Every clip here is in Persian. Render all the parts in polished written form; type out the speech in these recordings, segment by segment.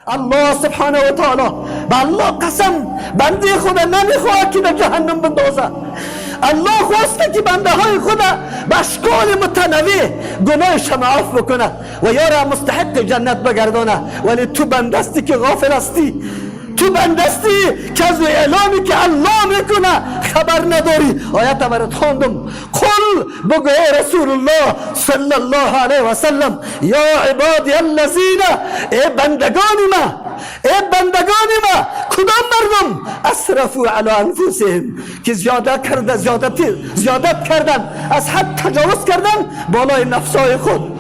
الله سبحانه و تعالی به الله قسم بنده خدا نمیخواد که در جهنم بندازه. الله خواسته که بنده های خدا به اشکال متنوع گناهش معاف بکنه و یارا مستحق جنت بگردانه. ولی تو بندستی که غافل هستی، تو بندستی که از اعلامی که الله میکنه خبر نداری. آیت برات خواندم، قل بگو ای رسول الله صلی الله علیه و سلم، یا عبادی الذین، ای بندگان ما کدام مردم اسرفوا علی انفسهم که زیادت کردن، از حد تجاوز کردن بالای نفسای خود.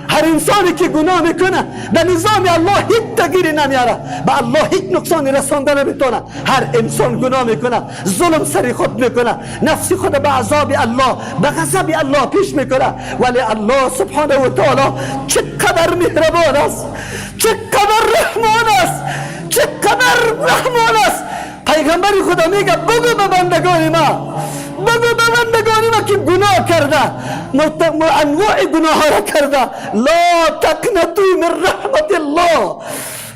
هر انسانی که گناه میکنه به نظام الله هیچ تغییری نمیاره، به الله هیچ نقصانی رسانده نمیتونه. هر انسان گناه میکنه، ظلم سر خود میکنه، نفس خود به عذاب الله، به غضب الله پیش میکنه. ولی الله سبحانه و تعالی چقدر مهربان است، چقدر رحمان است. پیغمبر خدا میگه بگو به بندگان ما که گناه کرده، انواع گناه ها را کرده، لا تقنطوا من رحمت الله،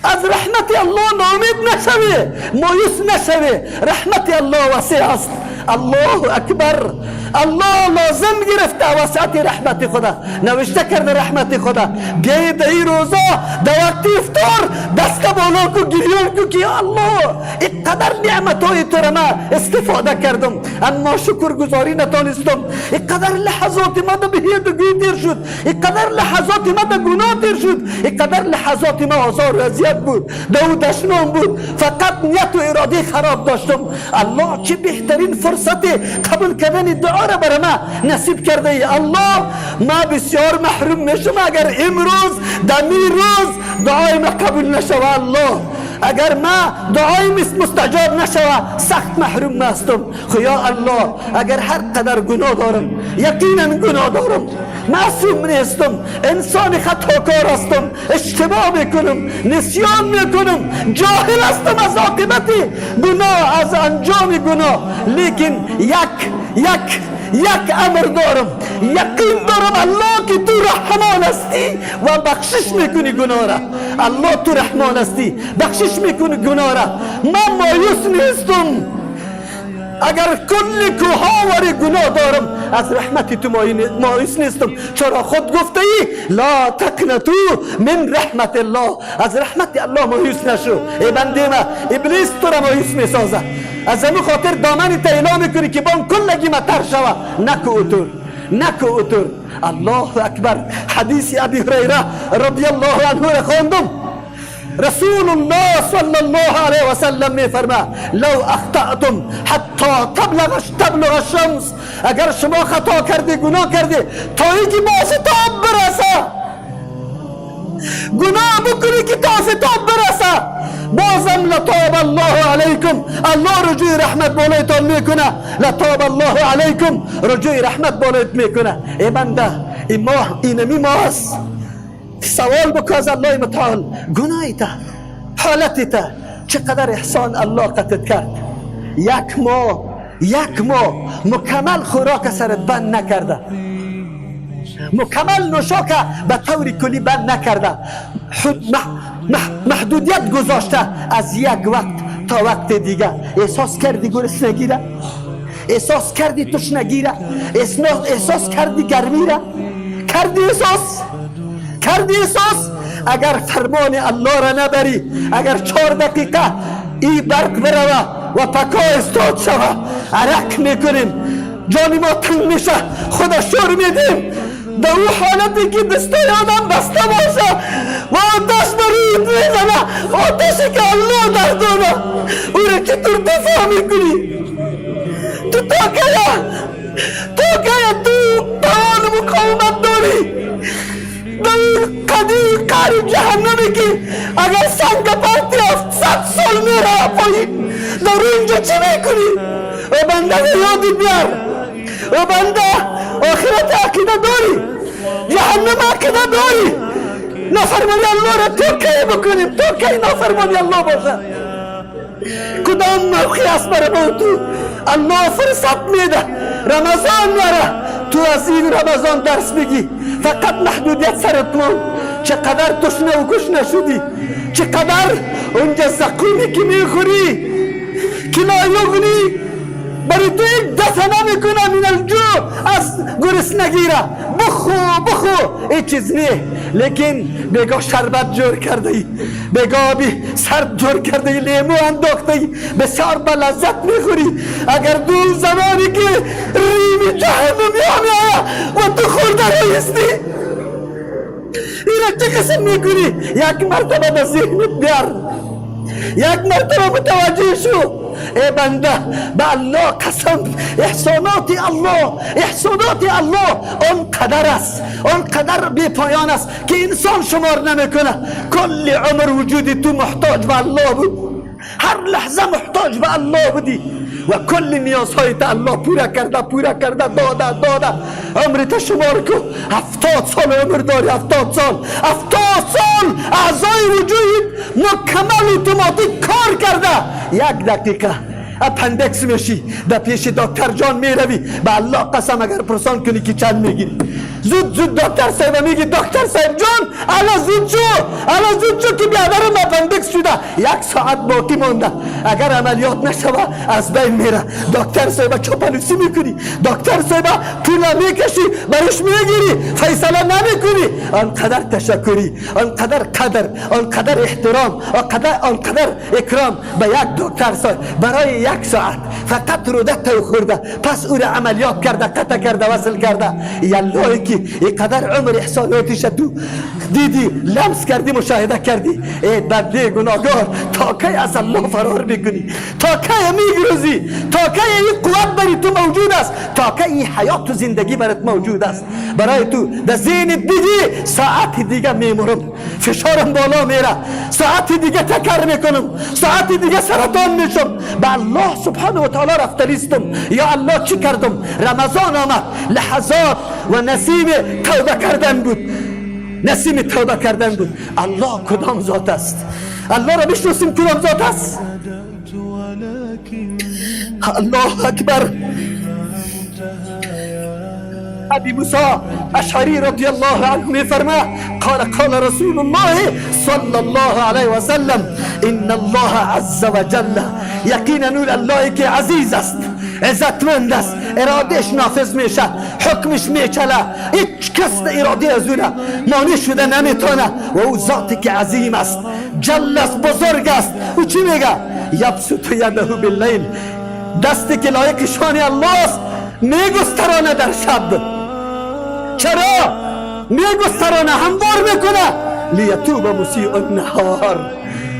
از رحمت الله ناامید نشوی، مایوس نشوی. رحمت الله وسیع است. الله اکبر. الله لازم گرفته وسعت رحمت خدا، نوشته کرده رحمت خدا. بیایید ای روزا در وقت افطار دست بالا کو، گریان کو که یا الله اینقدر نعمت های تو را من استفاده کردم اما شکر گزاری نتانستم. اینقدر لحظات ما در بهیت و گوی تیر شد، اینقدر لحظات ما در گناه تیر شد، اینقدر لحظات ما آزار و اذیت بود، دو دشنام بود، فقط نیت و اراده خراب داشتم. الله چه بهترین فرصت قبول کردن دعا را برای ما نصیب کرده ای. الله ما بسیار محروم میشم اگر امروز دمی روز دعای ما قبول نشوه. الله اگر ما دعای مستجاب نشوه سخت محروم هستم. خدا الله اگر هر قدر گناه دارم، یقینا گناه دارم، معصوم نیستم، انسان خطاکار هستم، اشتباه میکنم، نسیان میکنم، جاهل هستم از عاقبت گناه، از انجام گناه. لیکن یک امر دارم، یقین دارم الله که تو رحمان هستی و بخشش میکنی گناه را. الله تو رحمان هستی، بخشش میکنی گناه را. من مایوس نیستم اگر کل کوهاور گناه دارم، از رحمت تو مایوس نیستم، چرا خود گفته ای لا تقنطوا من رحمت الله، از رحمت الله مایوس نشو. ای بنده ما، ابلیس تو را مایوس میسازه، از همون خاطر دامن تا اعلام میکنی که بان کلگی ما تر شوه، نکو اتر. الله اکبر. حدیث ابی هریره رضی الله عنه را خواندم. رسول الله صلی الله علیه و سلم می فرما لو اخطأتم حتی تبلغ الشمس، اگر شما خطا کردی، گناه کردی تا اینکه به آفتاب برسه، گناه بکنی که تا آفتاب برسه، بازم لطاب الله علیکم، الله رجوع رحمت بالایتان میکنه. لطاب الله علیکم، رجوع رحمت بالایت میکنه. ای بنده، این ماه اینمی ماه است، سوال بکن از الله متعال، گناهی تا حالتی تا چقدر احسان الله قطعت کرد. یک ماه مکمل خوراک سرت بند نکرده، مکمل نوشاک به طور کلی بند نکرده، محدودیت گذاشته از یک وقت تا وقت دیگه. احساس کردی گرسنگی را؟ احساس کردی تشنگی را؟ احساس کردی گرمی را؟ کردی احساس؟ اگر فرمان الله را نبری، اگر 4 دقیقه ای برق بروه و پکا استاد شوه، عرق میکنیم، جان ما تنگ میشه، خدا شور میدیم در اون حالتی که دستای آدم بسته باشه و آتش برید میزنه، آتشی که الله دردانه او را چطور دفاع میکنی؟ تو تا که تو توان مقاومت داری قدیر قاری جهنمی که اگر سنگ پرتی 700 سال میره پایین، در اینجا چی میکنی؟ و بنده یادی بیار، و بنده آخرت عقیده داری، جهنم عقیده داری، نافرمانی الله را تو کی بکنیم؟ تو کی نافرمانی الله باشه؟ کدام موقعی است برای تو الله فرصت میده؟ رمضان میاره، تو از این رمضان درس بگی، فقط محدودیت سرت مون، چقدر تشنه و گشنه شدی، چقدر اونجا زقومی که میخوری که لا یغنی برای تو یک دست نمیکنه من الجوع، از گرسنگی را بخو این چیز نیه. لیکن بگاه شربت جور کرده ای، بگاه آبی سرد جور کرده ای، لیمو انداخته ای، بسیار با لذت میخوری. اگر دو زمانی که ریم جهنمی آمیا و تو خورده رایستی اینا چه قسم میکنی؟ یک مرتبه به ذهنت بیار، یک مرتبه متوجه شو. ای بنده به الله قسم، احسانات الله اون قدر است، اون قدر بی پایان است که انسان شمار نمیکنه. کل عمر وجودی تو محتاج به الله بود، هر لحظه محتاج به الله بودی و کل نیازهای تا الله پورا کرده داده. عمرت شمار کو، 70 سال عمر داری، 70 سال اعضای وجود مکمل اتوماتیک کار کرده. یک دقیقه اپندکس میشی، در پیش دکتر جان میروی، به الله قسم اگر پرسان کنی که چند میگیری، زود دکتر صاحب میگی دکتر صاحب جان الا زود شو که بیادرم اپندکس شده، 1 ساعت باقی مونده، اگر عملیات نشوه از بین میره. دکتر صاحب چاپلوسی میکنی، دکتر صاحب پول میکشی برش میگیری، فیصله نمیکنی. آنقدر تشکری، آنقدر قدر، آنقدر احترام، آنقدر اکرام به یک دکتر صاحب برای 1 ساعت فقط رودت خورده، پس او را عملیات کرده، قطع کرده، وصل کرده. یالله که اینقدر عمر احساناتش تو دیدی، لمس کردی، مشاهده کردی. ای بنده گناهگار، تا کی از الله فرار میکنی؟ تا کی میگرزی؟ تا کی این قوت برای تو موجود است؟ تا کی این حیات و زندگی برات موجود است؟ برای تو در ذهن دیگه ساعت دیگه میمرم، فشارم بالا میره، ساعت دیگه تکر میکنم، ساعت دیگه سرطان میشم. به الله سبحانه و تعالی رفتلیستم. یا الله چی کردم؟ رمضان آمد، لحظات و نسیم توبه کردن بود. الله کدام ذات است؟ الله را بشناسیم کدام ذات است؟ الله اکبر. ابی موسی اشعری رضی الله عنه میفرما قال رسول الله صلی الله علیه و سلم ان الله عز وجل، یقینا الله که عزیز است، عزتمند است، ارادهش نافذ میشه، حکمش میچله، هیچ کس اراده از اون مانع شده نمیتونه. و او ذاتی که عظیم است، جل است، بزرگ است. او چی میگه؟ یبسط یده باللیل، دستی که لایق شان الله است میگسترانه در شب. چرا میگسترانه؟ هموار میکنه لیتوب مسیء النهار،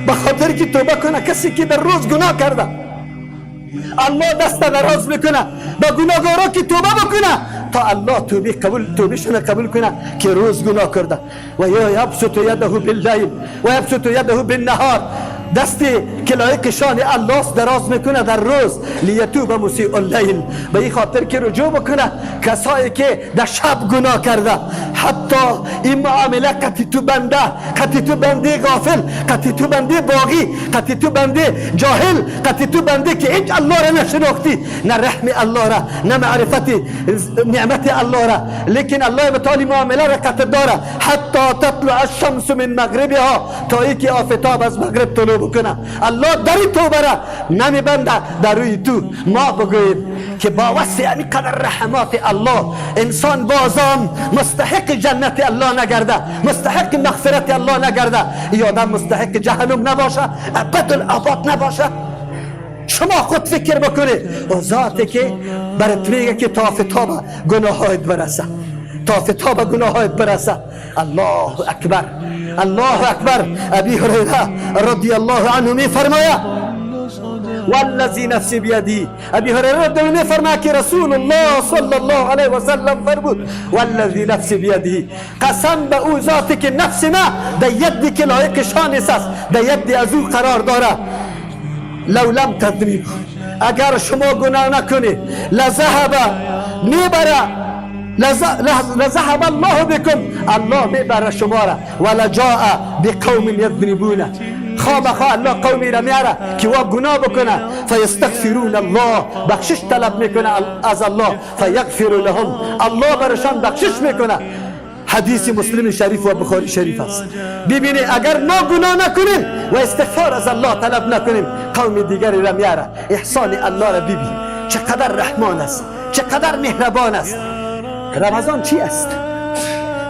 بخاطر که توبه کنه کسی که در روز گناه کرده. الله دست دراز میکنه به گناهگارا که توبه بکنه تا الله توبهشون قبول کنه که روز گناه کرده. و یبسط یده باللیل و یبسط یده بالنهار، دستی که لایق شان الله دراز میکنه در روز. لیتوب مسیء اللیل، به این خاطر که رجوع بکنه کسایی که در شب گناه کرده. حتی این معامله قطعی تو بنده غافل، قطعی تو بنده باغی، قطعی تو بنده جاهل، قطعی تو بنده که هیچ الله را نشناختی، نه رحم الله را، نه معرفت نعمت الله را. لیکن الله بتالی معامله را قطع داره. حتی تطلع الشمس من مغربها، تا ای که آفتاب از مغرب طلوع بکنه. الله در توبه را نمیبنده در روی تو. ما بگوییم که با وسع قدر رحمات الله انسان بازم مستحق جنت الله نگرده، مستحق مغفرت الله نگرده، یا آدم مستحق جهنم نباشه، ابدالآباد نباشه. شما خود فکر بکنید. و ذاتی که برات میگه که تا فتاب گناهایت برسه، تا فتاب گناهایت برسه. الله اکبر، الله اکبر. ابی هریره رضی الله عنه می فرماید والذی نفسی بیدی، ابی هریره رضی الله فرماید که رسول الله صلی الله علیه و سلم فرمود والذی نفسی بیدی، قسم به او ذاتی که نفس ما در یدی که لایق شانش است، در یدی از او قرار داره. لو لم تذنبوا، اگر شما گناه نکنید، لذهب میبره، لذهب الله بكم، الله میبره شما را. ولجاء بقوم يذنبون، خواه الله قومی را میاره که و گناه بکنه. فیستغفرون الله، بخشش طلب میکنه از الله. فیغفر لهم، الله برشان بخشش میکنه. حدیث مسلم شریف و بخاری شریف است. ببینید اگر ما گناه نکنیم و استغفار از الله طلب نکنیم، قوم دیگری را میاره. احسان الله را ببین چقدر رحمان است، چقدر مهربان است. رمضان چی است؟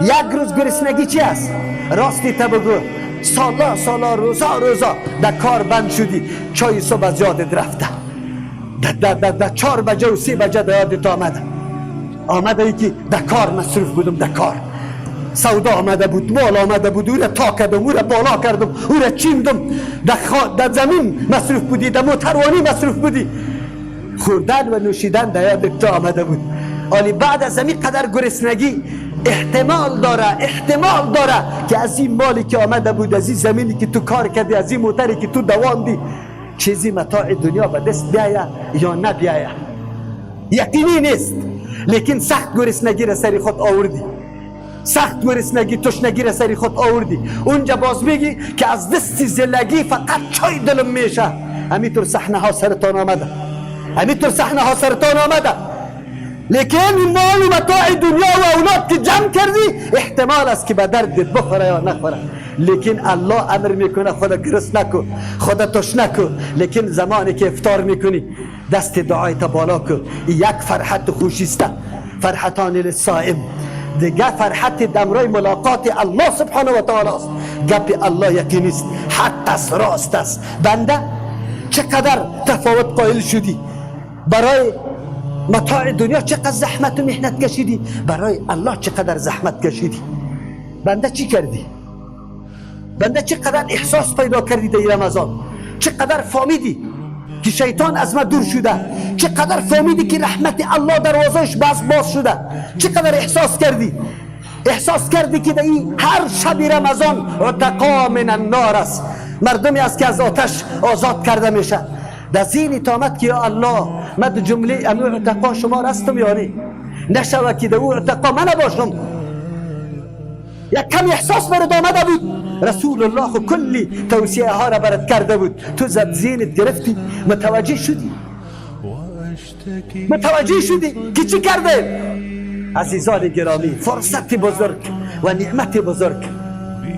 یک روز گرسنگی چی است؟ راستی تا بگو سالا روزا در کار بند شدی، چای صبح از یادت رفته، در 4 بجه و 3 بجه در یادت آمده ای که در کار مصروف بودم، در کار سودا آمده بود، مال آمده بود، او را تا کردم، او را بالا کردم، او را چیندم، در زمین مصروف بودی، در موتروانی مصروف بودی، خوردن و نوشیدن در یادت آمده بود. ولی بعد از همین قدر گرسنگی احتمال داره که از این مالی که آمده بود، از این زمینی که تو کار کردی، از این موتری که تو دواندی، چیزی متاع دنیا به دست بیایه یا نبیایه یقینی نیست. لیکن سخت گرسنگی را سری خود آوردی، سخت گرسنگی تشنگی را سری خود آوردی، اونجا باز میگی که از دست زلگی فقط چای دلم میشه. همینطور صحنه ها سرتان آمده، لیکن این مال و متاع دنیا و اولاد که جمع کردی احتمال است که به دردت بخوره یا نخوره. لیکن الله امر میکنه خدا گرسنه نکن، خدا تشنه نکن. لیکن زمانی که افطار میکنی دست دعایت بالا کن. یک فرحت خوشیسته، فرحتان للصائم. دیگه فرحت دمرای ملاقات الله سبحانه و تعالی است. گپ الله یقینی است، حق است، راست است. بنده چقدر تفاوت قائل شدی، برای متاع دنیا چقدر زحمت و محنت کشیدی، برای الله چقدر زحمت کشیدی. بنده چی کردی؟ بنده چقدر احساس پیدا کردی در رمضان؟ چقدر فهمیدی که شیطان از ما دور شده؟ چقدر فهمیدی که رحمت الله دروازهش باز شده؟ چقدر احساس کردی که در این هر شب رمضان عتقا من النار است، مردمی است که از آتش آزاد کرده میشه. در ذهنت آمد که یا الله من در جمله امی عتقا شما هستم یا نه؟ نشوه که در او عتقا من باشم. یک کم احساس برد آمده بود. رسول الله خو کلی توصیه ها را برد کرده بود، تو زد ذهنت گرفتی، متوجه شدی که چی کرده؟ عزیزان گرامی، فرصت بزرگ و نعمت بزرگ.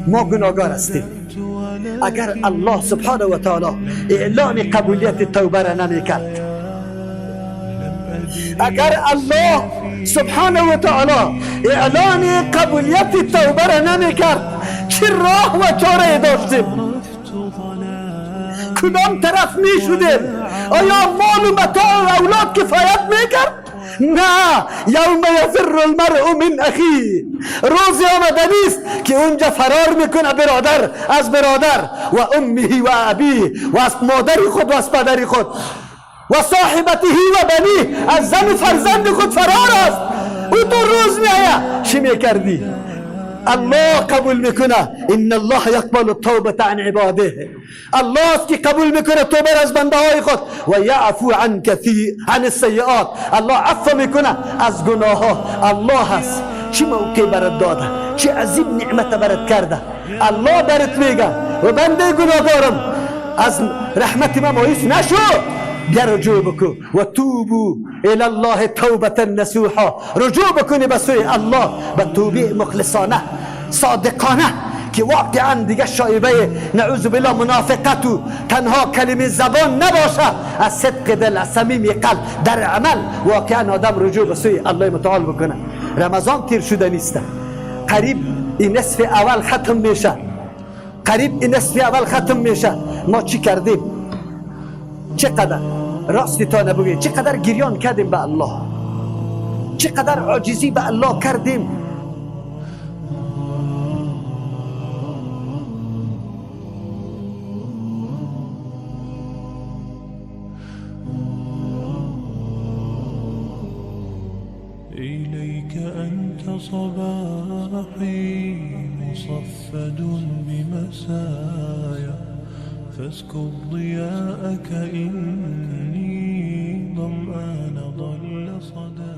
ما گناهگار هستیم. اگر الله سبحانه و تعالی اعلان قبولیت توبه را نمیکرد، اگر الله سبحانه و تعالی اعلان قبولیت توبه را نمیکرد، چه راه و چاره داشتیم؟ کدام طرف می شدیم؟ آیا مال و متاع و اولاد کفایت میکرد؟ نه. یوم یفر المرء من اخیه، روزی آمده نیست که اونجا فرار میکنه برادر از برادر، و امه و ابیه، و از مادر خود و از پدر خود، و صاحبته و بنی، از زن و فرزند خود فرار است. او تو روز میآید چی میکردی؟ الله قبول میکنه. ان الله یقبل التوبه عن عباده. الله است که قبول میکنه توبه از بنده های خود. و یعفو عن کثیر عن السیئات. الله عفو میکنه از گناه ها. الله هست چه موقع برات داده، چه عظیم نعمت برات کرده. الله برات میگه و بنده گناهکارم از رحمت من مایوس نشو، بیا رجوع بکن و توبو الی الله توبه نصوحا. رجوع بکنی به سوی الله به توبه مخلصانه صادقانه که واقعا دیگه شایبه نعوذ بالله منافقت و تنها کلمه زبان نباشه، از صدق دل، از صمیم قلب، در عمل واقعا آدم رجوع به سوی الله متعال بکنه. رمضان تیر شده نیست، قریب این نصف اول ختم میشه. ما چی کردیم؟ چقدر راستی تا نبگی چقدر گریان کردیم به الله، چقدر عاجزی به الله کردیم. إليك أنت صباحي مصفد بمسايا، فاسكب ضياءك إني ظمآن ضل صدى.